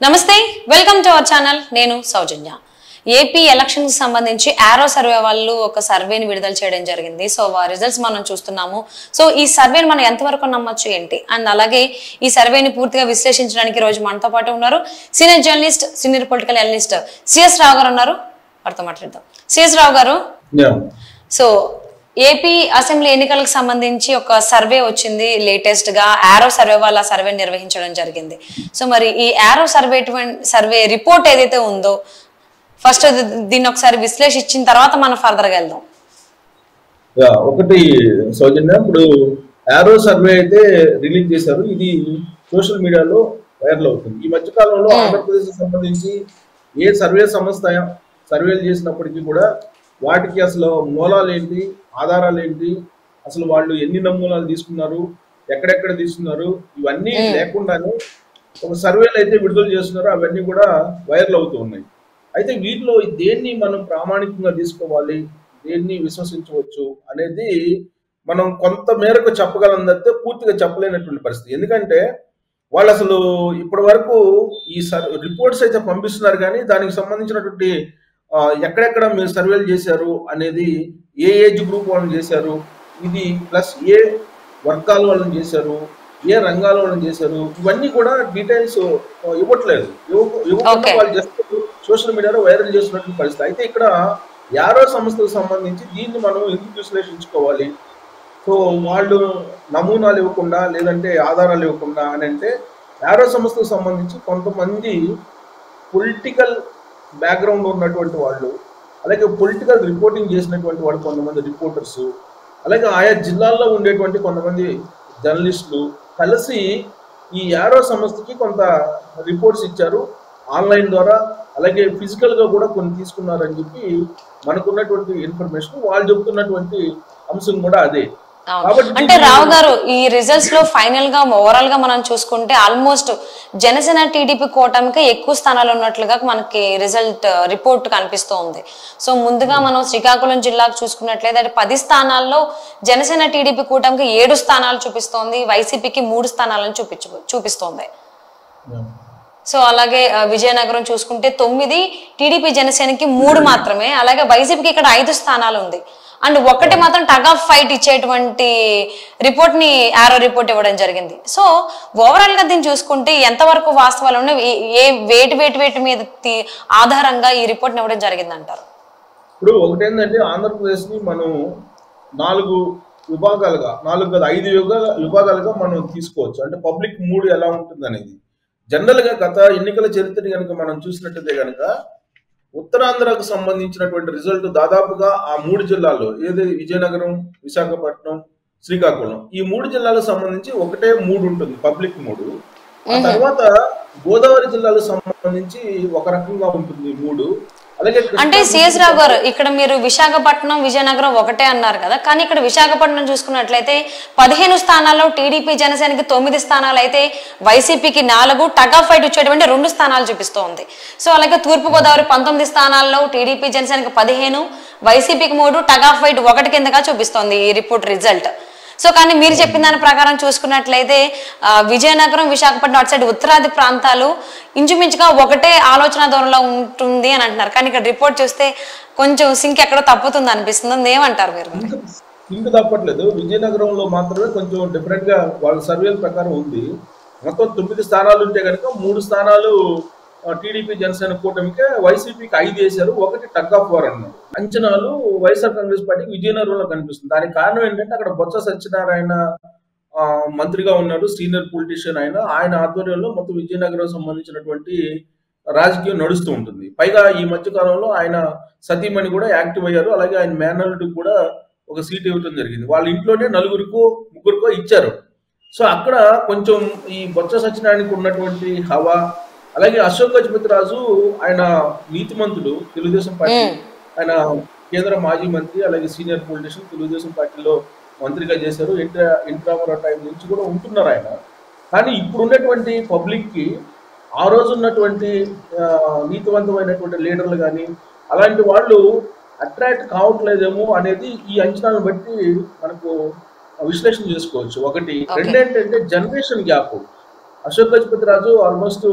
నమస్తే welcome to our channel నేను సౌజన్య AP election కి సంబంధించి ఆరో సర్వే వాళ్ళు ఒక సర్వేని విడుదల చేయడం జరిగింది సో ఆ రిజల్ట్స్ మనం చూస్తున్నాము సో ఈ సర్వేని మనం ఎంతవరకు నమ్మొచ్చు ఏంటి అండ్ అలాగే ఈ సర్వేని పూర్తిగా విశ్లేషించడానికి రోజు మనతో పాటు ఉన్నారు senior journalist senior political analyst CS Rao garu ఉన్నారు వారితో మాట్లాడదాం సిఎస్ రావు గారు సో ఏపీ అసెంబ్లీ ఎన్నికలకు సంబంధించి ఒక సర్వే వచ్చింది లేటెస్ట్ గా ఆరో సర్వే వాళ్ళ సర్వే నిర్వహించడం జరిగింది సో మరి ఈ ఆరో సర్వే రిపోర్ట్ ఏదైతే ఉందో ఫస్ట్ దీన్ని ఒకసారి విశ్లేషించిన తర్వాత మనం ఫర్దర్ గా వెళ్దాం. ఒకటి సౌజన్య, ఇప్పుడు ఆరో సర్వే అయితే రిలీజ్ చేశారు. ఇది సోషల్ మీడియాలో వైరల్ అవుతుంది. ఈ మధ్య కాలంలో ఆంధ్రప్రదేశ్ సంబంధించి ఏ సర్వే సంస్థ సర్వేలు చేసినప్పటికీ కూడా వాటికి అసలు మూలాలు ఏంటి, ఆధారాలు ఏంటి, అసలు వాళ్ళు ఎన్ని నమూనాలు తీసుకున్నారు, ఎక్కడెక్కడ తీసుకున్నారు, ఇవన్నీ లేకుండానే ఒక సర్వేలు అయితే విడుదల చేస్తున్నారు. అవన్నీ కూడా వైరల్ అవుతూ ఉన్నాయి. అయితే వీటిలో దేన్ని మనం ప్రామాణికంగా తీసుకోవాలి, దేన్ని విశ్వసించవచ్చు అనేది మనం కొంత మేరకు చెప్పగలం తప్పితే పూర్తిగా చెప్పలేనటువంటి పరిస్థితి. ఎందుకంటే వాళ్ళు అసలు ఇప్పటి వరకు ఈ రిపోర్ట్స్ అయితే పంపిస్తున్నారు, కానీ దానికి సంబంధించినటువంటి ఎక్కడెక్కడ మీరు సర్వేలు చేశారు అనేది, ఏ ఏజ్ గ్రూప్ వాళ్ళని చేశారు, ఇది ప్లస్ ఏ వర్గాల వాళ్ళని చేశారు, ఏ రంగాల వాళ్ళని చేశారు, ఇవన్నీ కూడా డీటెయిల్స్ ఇవ్వట్లేదు. ఇవ్వకుండా వాళ్ళు జస్ట్ సోషల్ మీడియాలో వైరల్ చేస్తున్నటువంటి పరిస్థితి. అయితే ఇక్కడ యారో సంస్థకు సంబంధించి దీన్ని మనం ఎందుకు విశ్లేషించుకోవాలి? సో వాళ్ళు నమూనాలు ఇవ్వకుండా, లేదంటే ఆధారాలు ఇవ్వకుండా అని అంటే, యారో సంస్థకు సంబంధించి కొంతమంది పొలిటికల్ బ్యాక్గ్రౌండ్ ఉన్నటువంటి వాళ్ళు, అలాగే పొలిటికల్ రిపోర్టింగ్ చేసినటువంటి వాళ్ళు కొంతమంది రిపోర్టర్స్, అలాగే ఆయా జిల్లాల్లో ఉండేటువంటి కొంతమంది జర్నలిస్టులు కలిసి ఈ యారో సంస్థకి కొంత రిపోర్ట్స్ ఇచ్చారు ఆన్లైన్ ద్వారా. అలాగే ఫిజికల్గా కూడా కొన్ని తీసుకున్నారని చెప్పి మనకున్నటువంటి ఇన్ఫర్మేషన్. వాళ్ళు చెబుతున్నటువంటి అంశం కూడా అదే. అంటే రావు గారు, ఈ రిజల్ట్స్ లో ఫైనల్ గా ఓవరాల్ గా మనం చూసుకుంటే ఆల్మోస్ట్ జనసేన టీడీపీ కూటమికి ఎక్కువ స్థానాలు ఉన్నట్లుగా మనకి రిజల్ట్ రిపోర్ట్ కనిపిస్తూ ఉంది. సో ముందుగా మనం శ్రీకాకుళం జిల్లాకు చూసుకున్నట్లయితే 10 స్థానాల్లో జనసేన టీడీపీ కూటమికి 7 స్థానాలు చూపిస్తోంది, వైసీపీకి 3 స్థానాలను చూపిస్తోంది. సో అలాగే విజయనగరం చూసుకుంటే 9, టీడీపీ జనసేనకి 3 మాత్రమే, అలాగే వైసీపీకి ఇక్కడ 5 స్థానాలు ఉంది. అండ్ ఒకటి మాత్రం టగ్ ఆఫ్ ఫైట్ ఇచ్చేటువంటి రిపోర్ట్ ని ఆరో రిపోర్ట్ ఇవ్వడం జరిగింది. సో ఓవరాల్ గా దీన్ని చూసుకుంటే ఎంతవరకు వాస్తవాలు ఉన్నాయి, ఏ వేటి మీద ఆధారంగా ఈ రిపోర్ట్ ని ఇవ్వడం జరిగింది అంటారు? ఇప్పుడు ఒకటి ఏంటంటే, ఆంధ్రప్రదేశ్ ని మనం 4 విభాగాలుగా, 5 విభాగాలుగా మనం తీసుకోవచ్చు. అంటే పబ్లిక్ మూడ్ ఎలా ఉంటుంది అనేది. జనరల్ గా గత ఎన్నికల చరిత్రని కనుక మనం చూసినట్టయితే కనుక ఉత్తరాంధ్రకు సంబంధించినటువంటి రిజల్ట్ దాదాపుగా ఆ 3 జిల్లాల్లో, ఏది విజయనగరం, విశాఖపట్నం, శ్రీకాకుళం, ఈ 3 జిల్లాలకు సంబంధించి ఒకటే మూడు ఉంటుంది, పబ్లిక్ మూడు. ఆ తర్వాత గోదావరి జిల్లాలకు సంబంధించి ఒక రకంగా ఉంటుంది మూడు. అంటే సిఎస్ రావు గారు, ఇక్కడ మీరు విశాఖపట్నం, విజయనగరం ఒకటే అన్నారు కదా, కానీ ఇక్కడ విశాఖపట్నం చూసుకున్నట్లయితే 15 స్థానాల్లో టీడీపీ జనసేనకి 9 స్థానాలు అయితే వైసీపీకి 4, టగ్ ఆఫ్ ఫైట్ వచ్చేటువంటి 2 స్థానాలు చూపిస్తోంది. సో అలాగే తూర్పుగోదావరి 19 స్థానాల్లో టీడీపీ జనసేనకి 15, వైసీపీకి 3, టగ్ ఆఫ్ ఫైట్ 1 కిందగా చూపిస్తోంది ఈ రిపోర్ట్ రిజల్ట్. సో కానీ మీరు చెప్పిన దాని ప్రకారం చూసుకున్నట్లయితే విజయనగరం, విశాఖపట్నం అటు సైడ్ ఉత్తరాది ప్రాంతాలు ఇంచుమించుగా ఒకటే ఆలోచన ధోరణిలో ఉంటుంది అని అంటున్నారు. కానీ ఇక్కడ రిపోర్ట్ చూస్తే కొంచెం సింక్ ఎక్కడో తప్పుతుంది అనిపిస్తుంది. ఏమంటారు మీరు? సింక్ తప్పట్లేదు, విజయనగరంలో మాత్రమే కొంచెం డిఫరెంట్ గా వాళ్ళ సర్వేల ప్రకారం ఉంది. మొత్తం 9 స్థానాలు ఉంటే కనుక 3 స్థానాలు టీడీపీ జనసేన కూటమికే, వైసీపీకి 5 వేశారు, 1 టగ్ ఆఫ్ వార్ అన్నారు. అంచనాలు వైఎస్ఆర్ కాంగ్రెస్ పార్టీకి విజయనగరంలో కనిపిస్తుంది. దానికి కారణం ఏంటంటే, అక్కడ బొత్స సత్యనారాయణ మంత్రిగా ఉన్నాడు, సీనియర్ పొలిటీషియన్. ఆయన ఆధ్వర్యంలో మొత్తం విజయనగరం సంబంధించినటువంటి రాజకీయం నడుస్తూ ఉంటుంది. పైగా ఈ మధ్య కాలంలో ఆయన సతీమణి కూడా యాక్టివ్ అయ్యారు. అలాగే ఆయన మేనల్లుడికి కూడా ఒక సీట్ ఇవ్వడం జరిగింది. వాళ్ళ ఇంట్లోనే 4-3 ఇచ్చారు. సో అక్కడ కొంచెం ఈ బొత్స సత్యనారాయణకి ఉన్నటువంటి హవా, అలాగే అశోక్ గజపతిరాజు ఆయన నీతిమంతుడు, తెలుగుదేశం పార్టీ, ఆయన కేంద్ర మాజీ మంత్రి, అలాగే సీనియర్ పొలిటీషియన్, తెలుగుదేశం పార్టీలో మంత్రిగా చేశారు. ఎన్టీ రామారావు టైం నుంచి కూడా ఉంటున్నారు ఆయన. కానీ ఇప్పుడు ఉన్నటువంటి పబ్లిక్ కి ఆ రోజు ఉన్నటువంటి నీతివంతమైనటువంటి లీడర్లు కానీ అలాంటి వాళ్ళు అట్రాక్ట్ కావట్లేదేమో అనేది ఈ అంచనాలను బట్టి మనకు విశ్లేషణ చేసుకోవచ్చు. ఒకటి. రెండేంటంటే generation gap. Ashok Gajapathiraju almost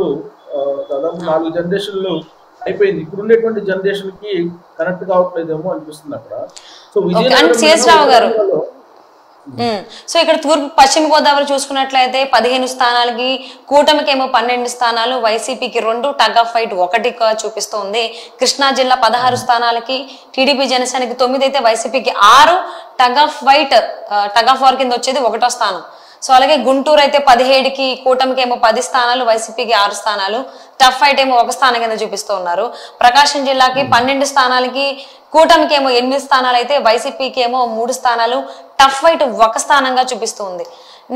దాదాపు నాలుగు జనరేషన్లు అయిపోయింది. ఇప్పుడు ఉండేటువంటి జనరేషన్ కి కనెక్ట్ కావట్లేదేమో అనిపిస్తుంది అక్కడ. సో విజయనగరం సో ఇక్కడ తూర్పు పశ్చిమ గోదావరి చూసుకున్నట్లయితే 15 స్థానాలకి కూటమికి ఏమో 12 స్థానాలు, వైసీపీకి 2, టగ్ ఆఫ్ ఫైట్ 1 చూపిస్తోంది. కృష్ణా జిల్లా 16 స్థానాలకి టీడీపీ జనసేనకి 9 అయితే వైసీపీకి 6, టగ్ ఆఫ్ వార్ కింద వచ్చేది 1వ స్థానం. సో అలాగే గుంటూరు అయితే 17కి కూటమికి ఏమో 10 స్థానాలు, వైసీపీకి 6 స్థానాలు, టఫ్ ఫైట్ ఏమో 1 స్థానం కింద చూపిస్తూ ఉన్నారు. ప్రకాశం జిల్లాకి 12 స్థానాలకి కూటమికి ఏమో 8 స్థానాలు అయితే వైసీపీకి ఏమో 3 స్థానాలు, టఫ్ ఫైట్ 1 స్థానంగా చూపిస్తుంది.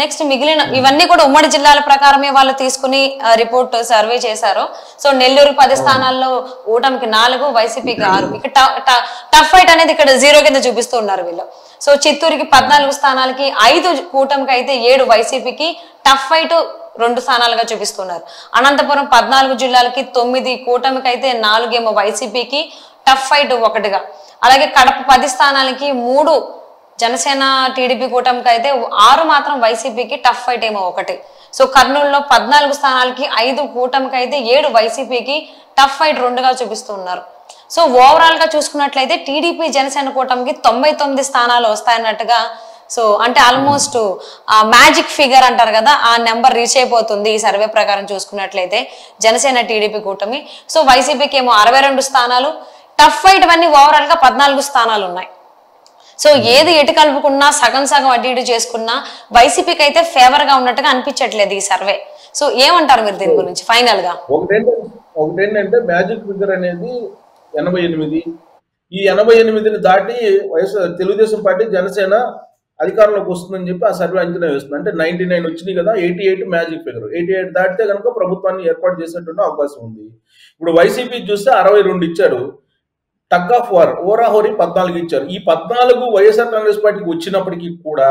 నెక్స్ట్ మిగిలిన ఇవన్నీ కూడా ఉమ్మడి జిల్లాల ప్రకారమే వాళ్ళు తీసుకుని రిపోర్ట్ సర్వే చేశారు. సో నెల్లూరు 10 స్థానాల్లో కూటమికి 4, వైసీపీకి 6. ఇక టఫ్ ఫైట్ అనేది ఇక్కడ 0 కింద చూపిస్తూ ఉన్నారు వీళ్ళు. సో చిత్తూరుకి 14 స్థానాలకి 5 కూటమికి అయితే 7, వైసీపీకి టఫ్ ఫైట్ 2 స్థానాలుగా చూపిస్తున్నారు. అనంతపురం 14 జిల్లాలకి 9, కూటమికి అయితే 4 ఏమో వైసీపీకి, టఫ్ ఫైట్ 1గా. అలాగే కడప 10 స్థానాలకి 3 జనసేన టీడీపీ కూటమికి అయితే 6 మాత్రం వైసీపీకి, టఫ్ ఫైట్ ఏమో 1. సో కర్నూలులో 14 స్థానాలకి 5 కూటమికి అయితే 7 వైసీపీకి, టఫ్ ఫైట్ 2గా చూపిస్తున్నారు. సో ఓవరాల్ గా చూసుకున్నట్లయితే టీడీపీ జనసేన కూటమికి 99 స్థానాలు వస్తాయన్నట్టుగా, సో అంటే ఆల్మోస్ట్ మ్యాజిక్ ఫిగర్ అంటారు కదా, ఆ నెంబర్ రీచ్ అయిపోతుంది ఈ సర్వే ప్రకారం చూసుకున్నట్లయితే జనసేన టీడీపీ కూటమి. సో వైసీపీకి ఏమో 62 స్థానాలు, టఫ్ ఫైట్ అన్ని ఓవరాల్ గా 14 స్థానాలు ఉన్నాయి. సో ఏది ఎటు కలుపుకున్నా సగం అటు ఇటు చేసుకున్నా వైసీపీకి అయితే ఫేవర్ గా ఉన్నట్టుగా అనిపించట్లేదు ఈ సర్వే. సో ఏమంటారు మీరు దీని గురించి ఫైనల్ గా? ఒకటేంటంటే మ్యాజిక్ ఫిగర్ అనేది 88. ఈ 88ని దాటి తెలుగుదేశం పార్టీ జనసేన అధికారంలోకి వస్తుందని చెప్పి ఆ సర్వే అంచనా వేస్తుంది. అంటే 99 వచ్చినాయి కదా, 88 మ్యాజిక్ ఫిగర్. 88 దాటితే కనుక ప్రభుత్వాన్ని ఏర్పాటు చేసేటువంటి అవకాశం ఉంది. ఇప్పుడు వైసీపీ చూస్తే 62 ఇచ్చారు, టగ్ ఆఫ్ వార్ ఓరాహోరీ 14 ఇచ్చారు. ఈ 14 వైఎస్ఆర్ కాంగ్రెస్ పార్టీకి వచ్చినప్పటికీ కూడా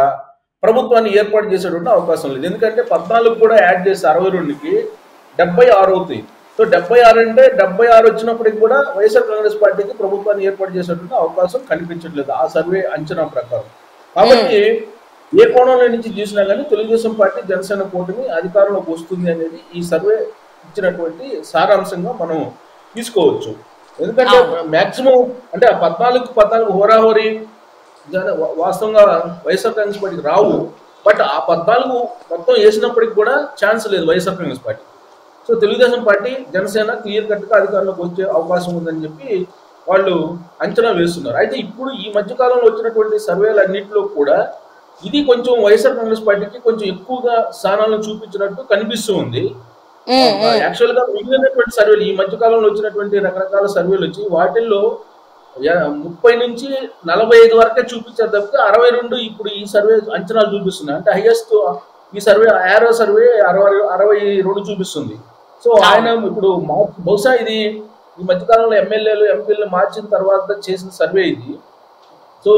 ప్రభుత్వాన్ని ఏర్పాటు చేసేటువంటి అవకాశం లేదు. ఎందుకంటే 14 కూడా యాడ్ చేసి 62కి 76 అవుతాయి. సో 76 అంటే 76 వచ్చినప్పటికి కూడా వైఎస్ఆర్ కాంగ్రెస్ పార్టీకి ప్రభుత్వాన్ని ఏర్పాటు చేసేటువంటి అవకాశం కనిపించట్లేదు ఆ సర్వే అంచనా ప్రకారం. కాబట్టి ఏ కోణంలో నుంచి చూసినా కానీ తెలుగుదేశం పార్టీ జనసేన కూటమి అధికారంలోకి వస్తుంది అనేది ఈ సర్వే ఇచ్చినటువంటి సారాంశంగా మనం తీసుకోవచ్చు. ఎందుకంటే మాక్సిమం అంటే 14 హోరాహోరీ వాస్తవంగా వైఎస్ఆర్ కాంగ్రెస్ పార్టీకి రావు. బట్ ఆ 14 మొత్తం వేసినప్పటికి కూడా ఛాన్స్ లేదు YSR Congress party. So Telugu Desam party Janasena clear కట్గా అధికారంలోకి వచ్చే అవకాశం ఉందని చెప్పి వాళ్ళు అంచనా వేస్తున్నారు. అయితే ఇప్పుడు ఈ మధ్యకాలంలో వచ్చినటువంటి సర్వేలు అన్నింటిలో కూడా ఇది కొంచెం వైఎస్ఆర్ కాంగ్రెస్ పార్టీకి కొంచెం ఎక్కువగా స్థానాలను చూపించినట్టు కనిపిస్తూ ఉంది. యాక్చువల్ గా మిగిలినటువంటి సర్వేలు ఈ మధ్యకాలంలో వచ్చినటువంటి రకరకాల సర్వేలు వచ్చి వాటిల్లో 30 నుంచి 45 వరకే చూపించారు తప్పితే 62 ఇప్పుడు ఈ సర్వే అంచనాలు చూపిస్తున్నాయి. అంటే హైయెస్ట్ ఈ సర్వే యారో సర్వే 62 చూపిస్తుంది. సో ఆయన ఇప్పుడు బహుశా ఇది ఈ మధ్యకాలంలో ఎమ్మెల్యేలు ఎంపీలను మార్చిన తర్వాత చేసిన సర్వే ఇది. సో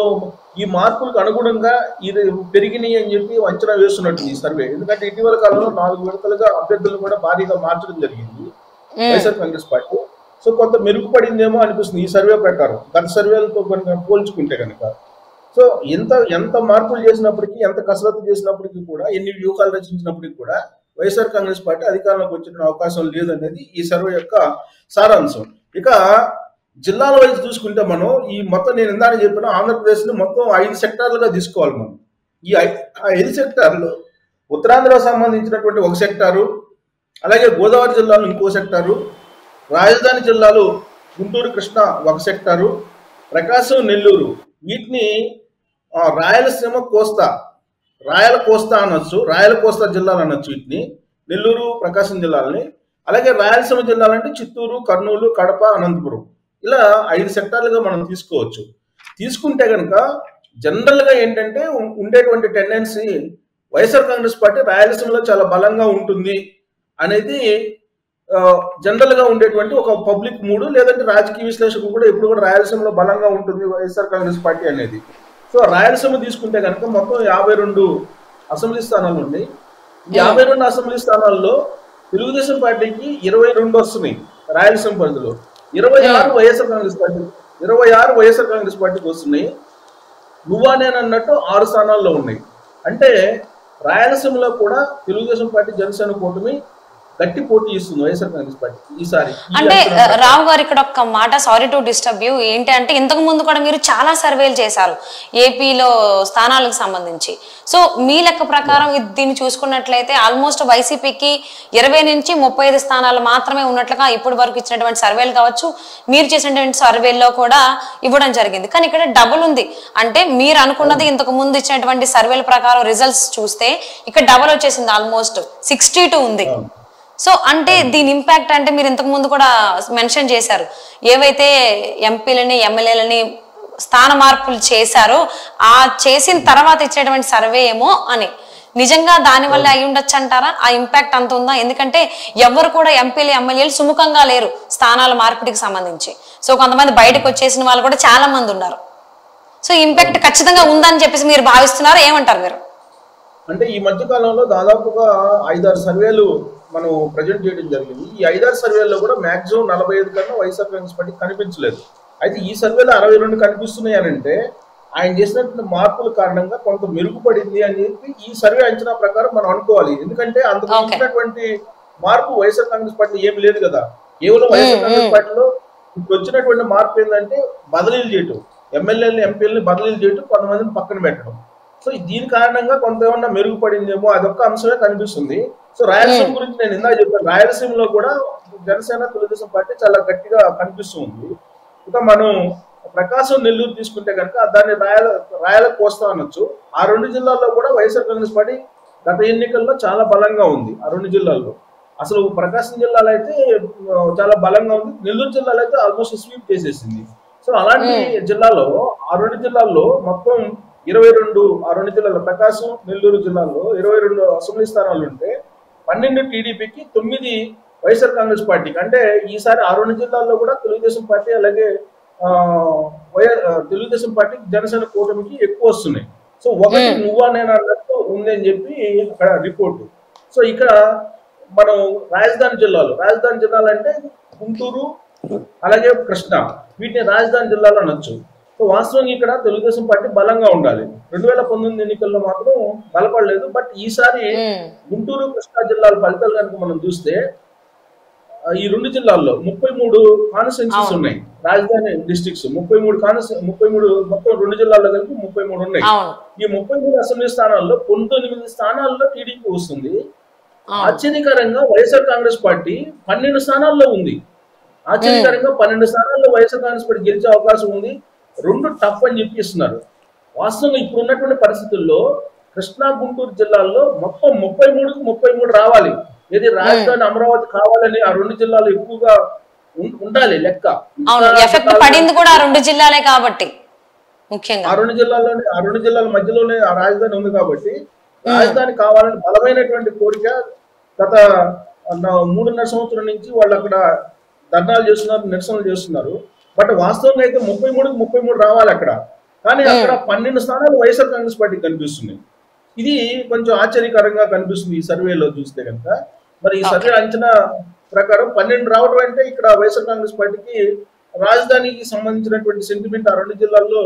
ఈ మార్పులకు అనుగుణంగా ఇది పెరిగినాయి అని చెప్పి అంచనా వేస్తున్నట్టు ఈ సర్వే. ఎందుకంటే ఇటీవల కాలంలో 4 విడతలుగా అభ్యర్థులు కూడా భారీగా మార్చడం జరిగింది వైఎస్ఆర్ కాంగ్రెస్ పార్టీ. సో కొంత మెరుగుపడిందేమో అనిపిస్తుంది ఈ సర్వే ప్రకారం గత సర్వేలతో కనుక పోల్చుకుంటే కనుక. సో ఎంత మార్పులు చేసినప్పటికీ, ఎంత కసరత్తు చేసినప్పటికీ కూడా, ఎన్ని వ్యూహాలు రచించినప్పటికీ కూడా వైఎస్ఆర్ కాంగ్రెస్ పార్టీ అధికారంలోకి వచ్చిన అవకాశం లేదనేది ఈ సర్వే యొక్క సారాంశం. ఇక జిల్లాల వైపు చూసుకుంటే మనం ఈ మొత్తం నేను ఇందాక చెప్పిన ఆంధ్రప్రదేశ్ని మొత్తం 5 సెక్టార్లుగా తీసుకోవాలి మనం. ఈ 5 సెక్టార్లు ఉత్తరాంధ్రకు సంబంధించినటువంటి ఒక సెక్టారు, అలాగే గోదావరి జిల్లాలో ఇంకో సెక్టారు, రాజధాని జిల్లాలు గుంటూరు కృష్ణా ఒక సెక్టారు, ప్రకాశం నెల్లూరు, వీటిని రాయలసీమ కోస్తా రాయల కోస్తా అనొచ్చు, రాయల కోస్తా జిల్లాలు అనొచ్చు వీటిని, నెల్లూరు ప్రకాశం జిల్లాలని. అలాగే రాయలసీమ జిల్లాలంటే చిత్తూరు, కర్నూలు, కడప, అనంతపురం, ఇలా 5 సెక్టార్లుగా మనం తీసుకోవచ్చు. తీసుకుంటే కనుక జనరల్గా ఏంటంటే ఉండేటువంటి టెండెన్సీ వైఎస్ఆర్ కాంగ్రెస్ పార్టీ రాయలసీమలో చాలా బలంగా ఉంటుంది అనేది జనరల్గా ఉండేటువంటి ఒక పబ్లిక్ మూడు, లేదంటే రాజకీయ విశ్లేషకులు కూడా ఎప్పుడు కూడా రాయలసీమలో బలంగా ఉంటుంది వైఎస్ఆర్ కాంగ్రెస్ పార్టీ అనేది. సో రాయలసీమ తీసుకుంటే కనుక మొత్తం 52 అసెంబ్లీ స్థానాలు ఉన్నాయి. ఈ 52 అసెంబ్లీ స్థానాల్లో తెలుగుదేశం పార్టీకి 22 వస్తున్నాయి రాయలసీమ పరిధిలో, 26 వైఎస్ఆర్ కాంగ్రెస్ పార్టీకి వస్తున్నాయి. నువ్వా నేను అన్నట్టు 6 స్థానాల్లో ఉన్నాయి. అంటే రాయలసీమలో కూడా తెలుగుదేశం పార్టీ జనసేన కూటమి గట్టి పోటీ ఇస్తుంది వైఎస్ఆర్ కాంగ్రెస్ పార్టీ ఈసారి. అంటే రావు గారు ఇక్కడ ఒక్క మాట, సారీ టు డిస్టర్బ్ యూ, ఏంటి అంటే ఇంతకు ముందు కూడా మీరు చాలా సర్వేలు చేశారు ఏపీలో స్థానాలకు సంబంధించి. సో మీ లెక్క ప్రకారం దీన్ని చూసుకున్నట్లయితే ఆల్మోస్ట్ వైసీపీకి 20 నుంచి 35 స్థానాలు మాత్రమే ఉన్నట్లుగా ఇప్పటి వరకు ఇచ్చినటువంటి సర్వేలు కావచ్చు, మీరు చేసినటువంటి సర్వేల్లో కూడా ఇవ్వడం జరిగింది. కానీ ఇక్కడ డబుల్ ఉంది. అంటే మీరు అనుకున్నది ఇంతకు ముందు ఇచ్చినటువంటి సర్వేల ప్రకారం రిజల్ట్స్ చూస్తే ఇక్కడ డబుల్ వచ్చేసింది, ఆల్మోస్ట్ 62 ఉంది. సో అంటే దీని ఇంపాక్ట్ అంటే మీరు ఇంతకు ముందు కూడా మెన్షన్ చేశారు, ఏవైతే ఎంపీలని ఎమ్మెల్యేలని స్థాన మార్పులు చేశారో ఆ చేసిన తర్వాత ఇచ్చేటువంటి సర్వే ఏమో అని, నిజంగా దానివల్ల అయి ఉండొచ్చు అంటారా? ఆ ఇంపాక్ట్ అంత ఉందా? ఎందుకంటే ఎవరు కూడా ఎంపీలు ఎమ్మెల్యేలు సుముఖంగా లేరు స్థానాల మార్పిడికి సంబంధించి. సో కొంతమంది బయటకు వచ్చేసిన వాళ్ళు కూడా చాలా మంది ఉన్నారు. సో ఇంపాక్ట్ ఖచ్చితంగా ఉందని చెప్పేసి మీరు భావిస్తున్నారు, ఏమంటారు మీరు? అంటే ఈ మధ్య కాలంలో దాదాపుగా 5-6 సర్వేలు మనం ప్రజెంట్ చేయడం జరిగింది. ఈ 5-6 సర్వేల్లో కూడా మాక్సిమం 45 కన్నా వైఎస్ఆర్ కాంగ్రెస్ పార్టీ కనిపించలేదు. అయితే ఈ సర్వేలో 62 కనిపిస్తున్నాయి అని అంటే ఆయన చేసినటువంటి మార్పుల కారణంగా కొంత మెరుగుపడింది అని చెప్పి ఈ సర్వే అంచనా ప్రకారం మనం అనుకోవాలి. ఎందుకంటే అందుకు వచ్చినటువంటి మార్పు వైఎస్ఆర్ కాంగ్రెస్ పార్టీ ఏమి లేదు కదా. కేవలం వైఎస్ఆర్ కాంగ్రెస్ పార్టీలో ఇప్పుడు వచ్చినటువంటి మార్పు ఏంటంటే బదిలీలు చేయటం, ఎమ్మెల్యేలని ఎంపీలని బదిలీలు చేయటం, కొంతమందిని పక్కన పెట్టడం. సో దీని కారణంగా కొంత ఏమన్నా మెరుగుపడిందేమో అదొక్క అంశమే కనిపిస్తుంది. సో రాయలసీమ గురించి నేను ఇందాక చెప్పాను, రాయలసీమలో కూడా జనసేన తెలుగుదేశం పార్టీ చాలా గట్టిగా కనిపిస్తుంది. ఇంకా మనం ప్రకాశం నెల్లూరు తీసుకుంటే కనుక దాన్ని రాయల కోస్తా అనొచ్చు. ఆ 2 జిల్లాల్లో కూడా వైఎస్ఆర్ కాంగ్రెస్ పార్టీ గత ఎన్నికల్లో చాలా బలంగా ఉంది. ఆ 2 జిల్లాల్లో అసలు ప్రకాశం జిల్లాలో అయితే చాలా బలంగా ఉంది, నెల్లూరు జిల్లాలో అయితే ఆల్మోస్ట్ స్వీప్ చేసేసింది. సో అలాంటి జిల్లాలో ఆ 2 జిల్లాల్లో మొత్తం 22, ఆ 2 జిల్లాలో ప్రకాశం నెల్లూరు జిల్లాల్లో 22 అసెంబ్లీ స్థానాలు ఉంటే 12 టీడీపీకి, 9 వైఎస్ఆర్ కాంగ్రెస్ పార్టీకి. అంటే ఈసారి ఆ 2 జిల్లాల్లో కూడా తెలుగుదేశం పార్టీ అలాగే తెలుగుదేశం పార్టీకి జనసేన కూటమికి ఎక్కువ వస్తున్నాయి. సో ఒకటి నువ్వా నేను అన్నట్టు ఉంది అని చెప్పి అక్కడ రిపోర్టు. సో ఇక్కడ మనం రాజధాని జిల్లాలు అంటే గుంటూరు అలాగే కృష్ణ, వీటిని రాజధాని జిల్లాలు అనొచ్చు. సో వాస్తవంగా ఇక్కడ తెలుగుదేశం పార్టీ బలంగా ఉండాలి. 2019 ఎన్నికల్లో మాత్రం బలపడలేదు. బట్ ఈసారి గుంటూరు కృష్ణా జిల్లాల ఫలితాలు కనుక మనం చూస్తే ఈ 2 జిల్లాల్లో 33 కాన్స్టిట్యున్సీస్ ఉన్నాయి. రాజధాని డిస్ట్రిక్ట్స్ 33 మొత్తం 2 జిల్లాల్లో కలిపి 33 ఉన్నాయి. ఈ 33 అసెంబ్లీ స్థానాల్లో 19 స్థానాల్లో టీడీపీ వస్తుంది. ఆశ్చర్యకరంగా వైఎస్ఆర్ కాంగ్రెస్ పార్టీ 12 స్థానాల్లో ఉంది. ఆశ్చర్యకరంగా 12 స్థానాల్లో వైఎస్ఆర్ కాంగ్రెస్ పార్టీ గెలిచే అవకాశం ఉంది. 2 టఫ్ అని చెప్పిస్తున్నారు. వాస్తవంగా ఇప్పుడు ఉన్నటువంటి పరిస్థితుల్లో కృష్ణా గుంటూరు జిల్లాల్లో మొత్తం 33కు 33 రావాలి. ఏది రాజధాని అమరావతి కావాలని ఆ 2 జిల్లాలు ఎక్కువగా ఉండాలి లెక్క. పడింది కూడా 2 జిల్లాలే కాబట్టి ముఖ్యంగా ఆ 2 జిల్లాల మధ్యలోనే ఆ రాజధాని ఉంది కాబట్టి రాజధాని కావాలని బలమైనటువంటి కోరిక గత 3.5 సంవత్సరం నుంచి వాళ్ళు అక్కడ ధర్నాలు చేస్తున్నారు, నిరసనలు చేస్తున్నారు. బట్ వాస్తవంగా అయితే 33కు 33 రావాలి అక్కడ. కానీ అక్కడ 12 స్థానాలు వైఎస్ఆర్ కాంగ్రెస్ పార్టీకి కనిపిస్తున్నాయి. ఇది కొంచెం ఆశ్చర్యకరంగా కనిపిస్తుంది ఈ సర్వేలో చూస్తే కనుక. మరి ఈ సర్వే అంచనా ప్రకారం 12 రావడం అంటే ఇక్కడ వైఎస్ఆర్ కాంగ్రెస్ పార్టీకి రాజధానికి సంబంధించినటువంటి సెంటిమెంట్ ఆ 2 జిల్లాల్లో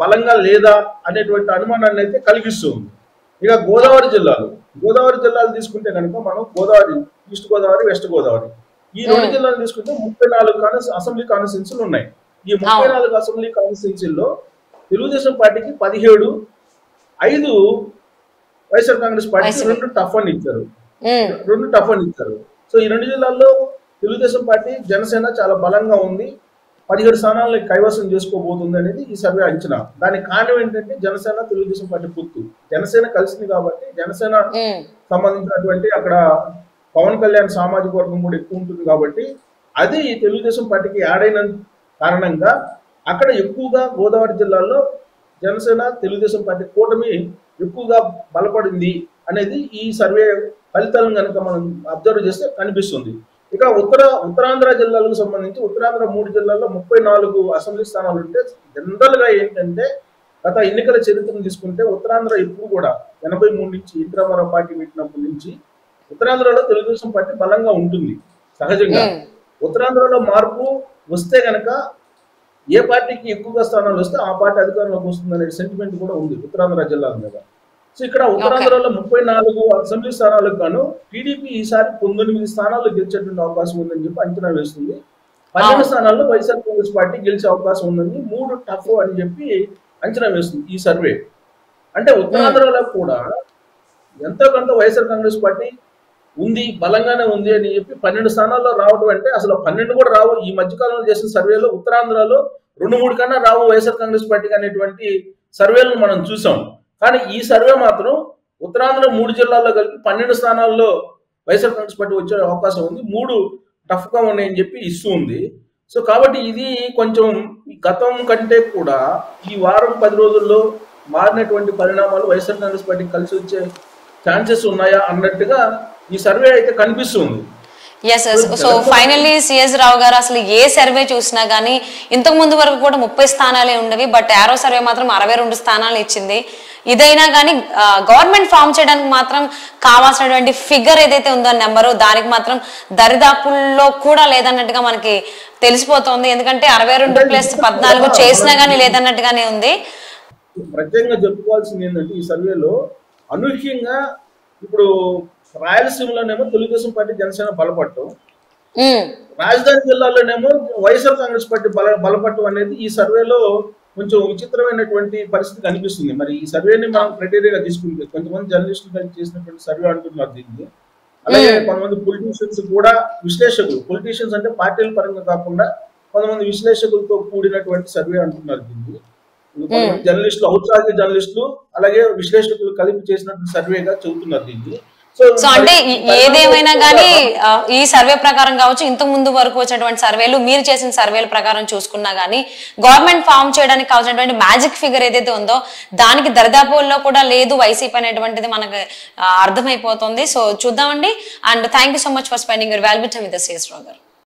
బలంగా లేదా అనేటువంటి అనుమానాన్ని అయితే కలిగిస్తుంది. ఇక గోదావరి జిల్లాలు తీసుకుంటే కనుక మనం గోదావరి, ఈస్ట్ గోదావరి, వెస్ట్ గోదావరి ఈ 2 జిల్లాలు తీసుకుంటే 34 అసెంబ్లీ కాన్స్టిట్యున్సీలు ఉన్నాయి. ఈ 34 అసెంబ్లీ కాన్స్టిట్యున్సీల్లో తెలుగుదేశం పార్టీకి 17, 5 వైఎస్ఆర్ కాంగ్రెస్ పార్టీకి 2 టఫ్ అని ఇచ్చారు. సో ఈ 2 జిల్లాల్లో తెలుగుదేశం పార్టీ జనసేన చాలా బలంగా ఉంది. 17 స్థానాలను కైవసం చేసుకోబోతుంది అనేది ఈ సర్వే అంచనా. దానికి కారణం ఏంటంటే జనసేన తెలుగుదేశం పార్టీ పొత్తు. జనసేన కలిసింది కాబట్టి జనసేన సంబంధించినటువంటి అక్కడ పవన్ కళ్యాణ్ సామాజిక వర్గం కూడా ఎక్కువ ఉంటుంది కాబట్టి అది తెలుగుదేశం పార్టీకి యాడ్ అయిన కారణంగా అక్కడ ఎక్కువగా గోదావరి జిల్లాల్లో జనసేన తెలుగుదేశం పార్టీ కూటమి ఎక్కువగా బలపడింది అనేది ఈ సర్వే ఫలితాలను కనుక మనం అబ్జర్వ్ చేస్తే కనిపిస్తుంది. ఇక ఉత్తరాంధ్ర జిల్లాలకు సంబంధించి ఉత్తరాంధ్ర 3 జిల్లాల్లో 34 అసెంబ్లీ స్థానాలు ఉంటే జనరల్ గా ఏంటంటే గత ఎన్నికల చరిత్రను తీసుకుంటే ఉత్తరాంధ్ర ఎప్పుడు కూడా 83 నుంచి ఇంద్రమరావు పార్టీ పెట్టినప్పటి నుంచి ఉత్తరాంధ్రలో తెలుగుదేశం పార్టీ బలంగా ఉంటుంది సహజంగా. ఉత్తరాంధ్రలో మార్పు వస్తే గనక ఏ పార్టీకి ఎక్కువగా స్థానాలు వస్తే ఆ పార్టీ అధికారంలోకి వస్తుంది అనే సెంటిమెంట్ కూడా ఉంది ఉత్తరాంధ్ర జిల్లాల మీద. సో ఇక్కడ ఉత్తరాంధ్రలో 34 అసెంబ్లీ స్థానాలకు గాను టీడీపీ ఈసారి 19 స్థానాల్లో గెలిచేటువంటి అవకాశం ఉందని చెప్పి అంచనా వేస్తుంది. 12 స్థానాల్లో వైఎస్ఆర్ కాంగ్రెస్ పార్టీ గెలిచే అవకాశం ఉందని 3 టఫ్ అని చెప్పి అంచనా వేస్తుంది ఈ సర్వే. అంటే ఉత్తరాంధ్రలో కూడా ఎంతో కొంత వైఎస్ఆర్ కాంగ్రెస్ పార్టీ ఉంది, బలంగానే ఉంది అని చెప్పి 12 స్థానాల్లో రావడం అంటే అసలు 12 కూడా రావు. ఈ మధ్యకాలంలో చేసిన సర్వేలో ఉత్తరాంధ్రలో 2-3 కన్నా రావు వైఎస్ఆర్ కాంగ్రెస్ పార్టీకి అనేటువంటి సర్వేలను మనం చూసాం. కానీ ఈ సర్వే మాత్రం ఉత్తరాంధ్ర 3 జిల్లాల్లో కలిపి 12 స్థానాల్లో వైఎస్ఆర్ కాంగ్రెస్ పార్టీ వచ్చే అవకాశం ఉంది, 3 టఫ్ గా ఉన్నాయని చెప్పి ఇస్తూ ఉంది. సో కాబట్టి ఇది కొంచెం గతం కంటే కూడా ఈ వారం 10 రోజుల్లో మారినటువంటి పరిణామాలు వైఎస్ఆర్ కాంగ్రెస్ పార్టీకి కలిసి వచ్చే ఛాన్సెస్ ఉన్నాయా అన్నట్టుగా ఈ సర్వే అయితే కనిపిస్తుంది. సో ఫైనల్లీ సిఎస్ రావు గారు అసలు ఏ సర్వే చూసినా గానీ ఇంతకు ముందు వరకు కూడా 30 స్థానాలే ఉండేవి, బట్ యారో సర్వే మాత్రం 62 స్థానాలు ఇచ్చింది. ఇదైనా కానీ గవర్నమెంట్ ఫామ్ చేయడానికి మాత్రం కావాల్సినటువంటి ఫిగర్ ఏదైతే ఉందో నెంబరు దానికి మాత్రం దరిదాపుల్లో కూడా లేదన్నట్టుగా మనకి తెలిసిపోతుంది. ఎందుకంటే 62+14 చేసినా గానీ లేదన్నట్టుగానే ఉంది. ప్రత్యేకంగా చెప్పుకోవాల్సింది ఏంటంటే ఈ సర్వేలో అనూహ్యంగా ఇప్పుడు రాయలసీమలోనేమో తెలుగుదేశం పార్టీ జనసేన బలపడటం, రాజధాని జిల్లాలోనేమో వైఎస్ఆర్ కాంగ్రెస్ పార్టీ బలపడటం అనేది ఈ సర్వేలో కొంచెం విచిత్రమైనటువంటి పరిస్థితి కనిపిస్తుంది. మరి ఈ సర్వేని మనం క్రైటీరియాగా తీసుకుంటే కొంతమంది జర్నలిస్టులు చేసినటువంటి సర్వే అంటున్నారు దీన్ని. అలాగే కొంతమంది పొలిటీషియన్స్ కూడా విశ్లేషకులు, పొలిటీషియన్స్ అంటే పార్టీల పరంగా కాకుండా కొంతమంది విశ్లేషకులతో కూడినటువంటి సర్వే అంటున్నారు దీన్ని. కొంతమంది జర్నలిస్టులు, ఔత్సాహిక జర్నలిస్టులు అలాగే విశ్లేషకులు కలిపి చేసినటువంటి సర్వేగా చెబుతున్నారు దీన్ని. సో అంటే ఏదేమైనా కానీ ఈ సర్వే ప్రకారం కావచ్చు, ఇంతకు ముందు వరకు వచ్చినటువంటి సర్వేలు, మీరు చేసిన సర్వేల ప్రకారం చూసుకున్నా గానీ గవర్నమెంట్ ఫామ్ చేయడానికి కావాల్సినటువంటి మ్యాజిక్ ఫిగర్ ఏదైతే ఉందో దానికి దరిదాపుల్లో కూడా లేదు వైసీపీ అనేటువంటిది మనకు అర్థమైపోతుంది. సో చూద్దామండి. And thank you so much for spending your valuable time with CS Rao గారు.